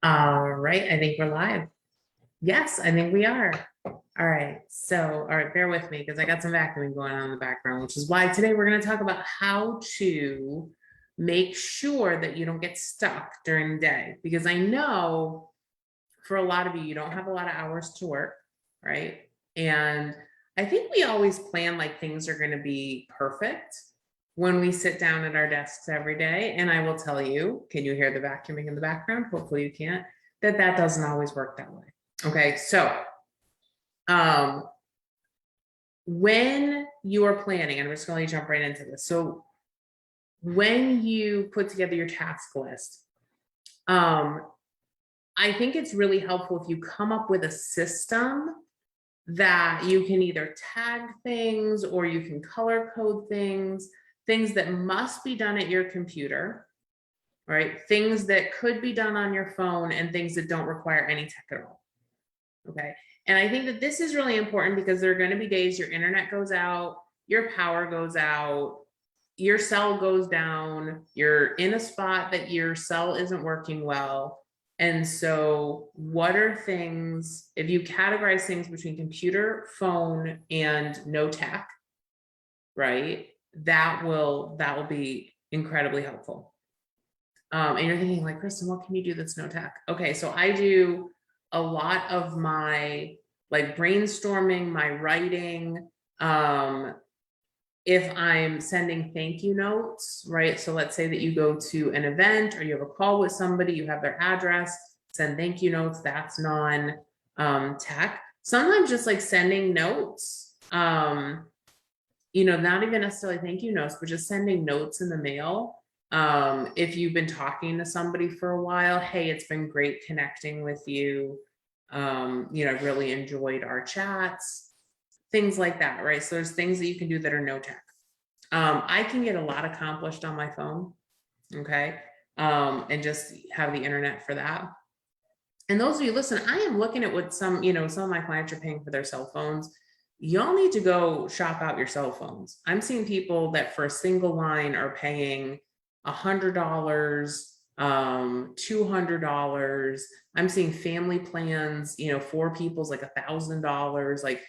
All right, I think we're live. Yes, I think we are. All right, so, all right, bear with me because I got some vacuuming going on in the background, which is why today we're going to talk about how to make sure that you don't get stuck during the day. Because I know for a lot of you, you don't have a lot of hours to work, right? And I think we always plan like things are going to be perfect when we sit down at our desks every day. And I will tell you, can you hear the vacuuming in the background? Hopefully you can't, that doesn't always work that way. Okay, so when you are planning, and I'm just going to jump right into this. So when you put together your task list, I think it's really helpful if you come up with a system that you can either tag things or you can color code things that must be done at your computer, right? Things that could be done on your phone and things that don't require any tech at all. Okay. And I think that this is really important because there are going to be days your internet goes out, your power goes out, your cell goes down, you're in a spot that your cell isn't working well. And so what are things, if you categorize things between computer, phone, and no tech, right? That will be incredibly helpful. And you're thinking like, Kristen, what can you do that's no tech? Okay, so I do a lot of my like brainstorming, my writing, if I'm sending thank you notes, right? So let's say that you go to an event or you have a call with somebody, you have their address, send thank you notes, that's non-tech. Sometimes just like sending notes, you know, not even necessarily thank you notes, but just sending notes in the mail. If you've been talking to somebody for a while, hey, it's been great connecting with you. You know, I've really enjoyed our chats. Things like that, right? So there's things that you can do that are no tech. I can get a lot accomplished on my phone, okay? And just have the internet for that. And those of you, listen, I am looking at what some of my clients are paying for their cell phones. Y'all need to go shop out your cell phones. I'm seeing people that for a single line are paying $100, $200. I'm seeing family plans, 4 people's like $1,000, like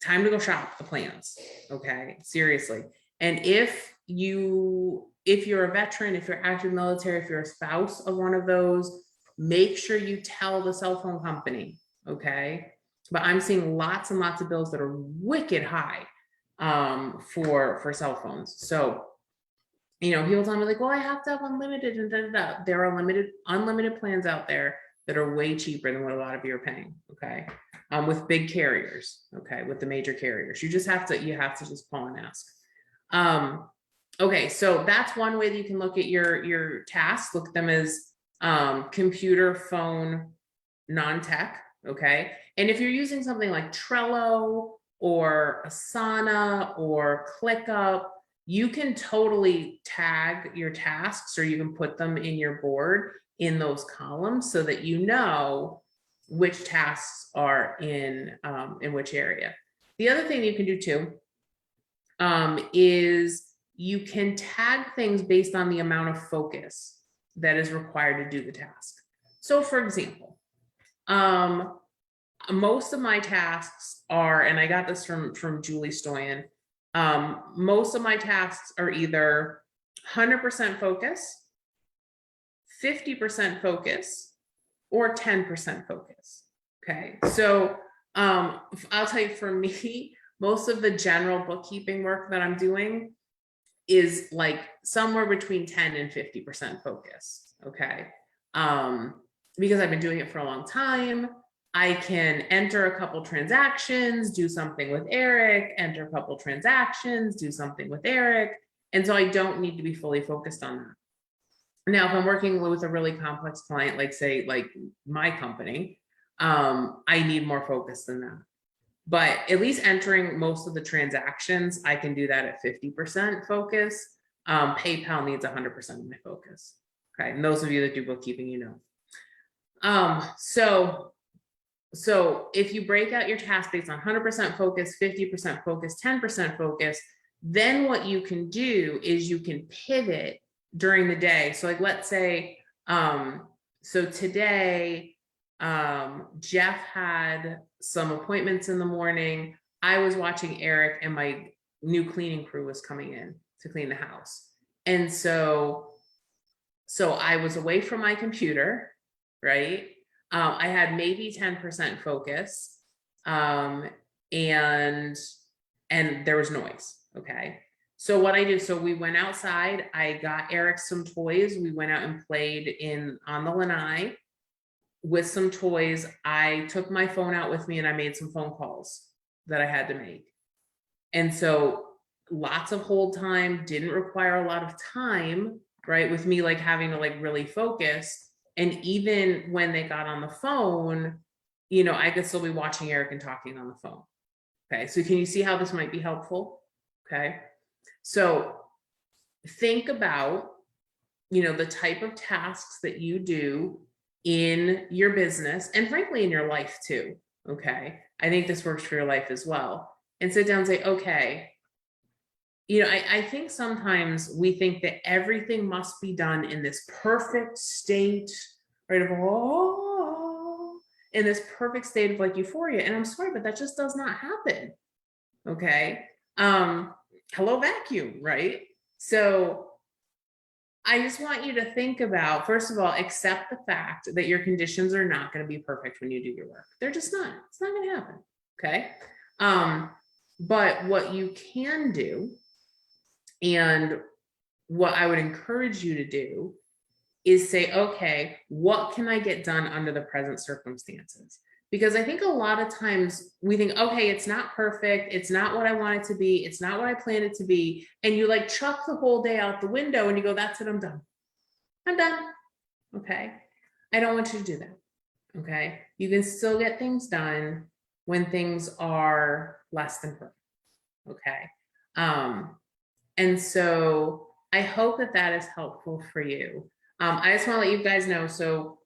time to go shop the plans. Okay, seriously. And if you're a veteran, if you're active military, if you're a spouse of one of those, make sure you tell the cell phone company. Okay, but I'm seeing lots and lots of bills that are wicked high for cell phones. So people tell me like, well, I have to have unlimited and da, da, da. There are unlimited plans out there that are way cheaper than what a lot of you are paying. Okay, with big carriers. Okay, with the major carriers, you have to just call and ask. Okay, so that's one way that you can look at your tasks. Look at them as computer, phone, non-tech. Okay, and if you're using something like Trello or Asana or ClickUp, you can totally tag your tasks, or you can put them in your board in those columns so that you know which tasks are in which area. The other thing you can do too is you can tag things based on the amount of focus that is required to do the task. So for example, most of my tasks are, and I got this from Julie Stoyan, most of my tasks are either 100% focus, 50% focus, or 10% focus. Okay, so I'll tell you, for me, most of the general bookkeeping work that I'm doing is like somewhere between 10 and 50% focus. Okay, because I've been doing it for a long time. I can enter a couple transactions, do something with Eric, enter a couple transactions, do something with Eric. And so I don't need to be fully focused on that. Now, if I'm working with a really complex client, like say, like my company, I need more focus than that. But at least entering most of the transactions, I can do that at 50% focus. PayPal needs 100% of my focus. Okay, and those of you that do bookkeeping, So if you break out your task based on 100% focus, 50% focus, 10% focus, Then what you can do is you can pivot during the day. So like, let's say, so today, Jeff had some appointments in the morning. I was watching Eric, and my new cleaning crew was coming in to clean the house. And so I was away from my computer, right? I had maybe 10% focus, and there was noise. Okay. So what I do, so we went outside, I got Eric some toys. We went out and played on the lanai with some toys. I took my phone out with me and I made some phone calls that I had to make. And so lots of hold time, didn't require a lot of time, right? With me like having to like really focus. And even when they got on the phone, I could still be watching Eric and talking on the phone. Okay. So can you see how this might be helpful? Okay. So think about, the type of tasks that you do in your business and frankly in your life too. Okay. I think this works for your life as well. And sit down and say, okay, I think sometimes we think that everything must be done in this perfect state, right? In this perfect state of like euphoria. And I'm sorry, but that just does not happen. Okay. Hello, vacuum, right? So I just want you to think about, first of all, accept the fact that your conditions are not going to be perfect when you do your work. They're just not. It's not going to happen. Okay. But what you can do, and what I would encourage you to do, is say, okay, what can I get done under the present circumstances? Because I think a lot of times we think, okay, it's not perfect. It's not what I want it to be. It's not what I planned it to be. And you like chuck the whole day out the window and you go, that's it, I'm done. I'm done. Okay. I don't want you to do that. Okay. You can still get things done when things are less than perfect. Okay. And so I hope that is helpful for you. I just want to let you guys know. So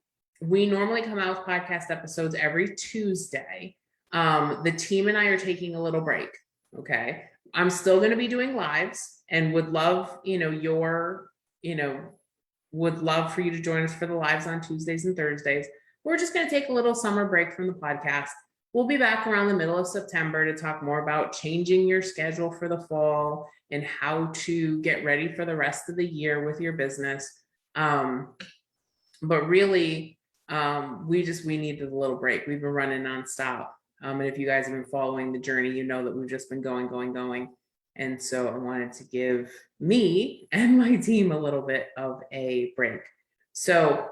we normally come out with podcast episodes every Tuesday. The team and I are taking a little break. Okay. I'm still going to be doing lives and would love, would love for you to join us for the lives on Tuesdays and Thursdays. We're just going to take a little summer break from the podcast. We'll be back around the middle of September to talk more about changing your schedule for the fall and how to get ready for the rest of the year with your business. But really, we needed a little break. We've been running nonstop. And if you guys have been following the journey, you know that we've just been going. And so I wanted to give me and my team a little bit of a break. So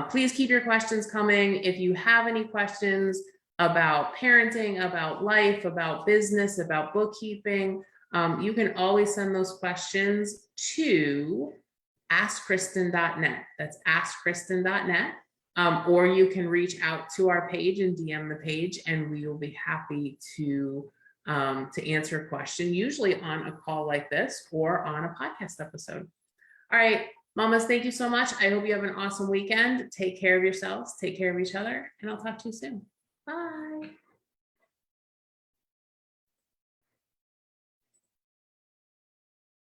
please keep your questions coming. If you have any questions about parenting, about life, about business, about bookkeeping, you can always send those questions to askkristen.net. That's askkristen.net. Or you can reach out to our page and DM the page, and we will be happy to answer a question, usually on a call like this or on a podcast episode. All right, mamas, thank you so much. I hope you have an awesome weekend. Take care of yourselves, take care of each other, and I'll talk to you soon. Bye.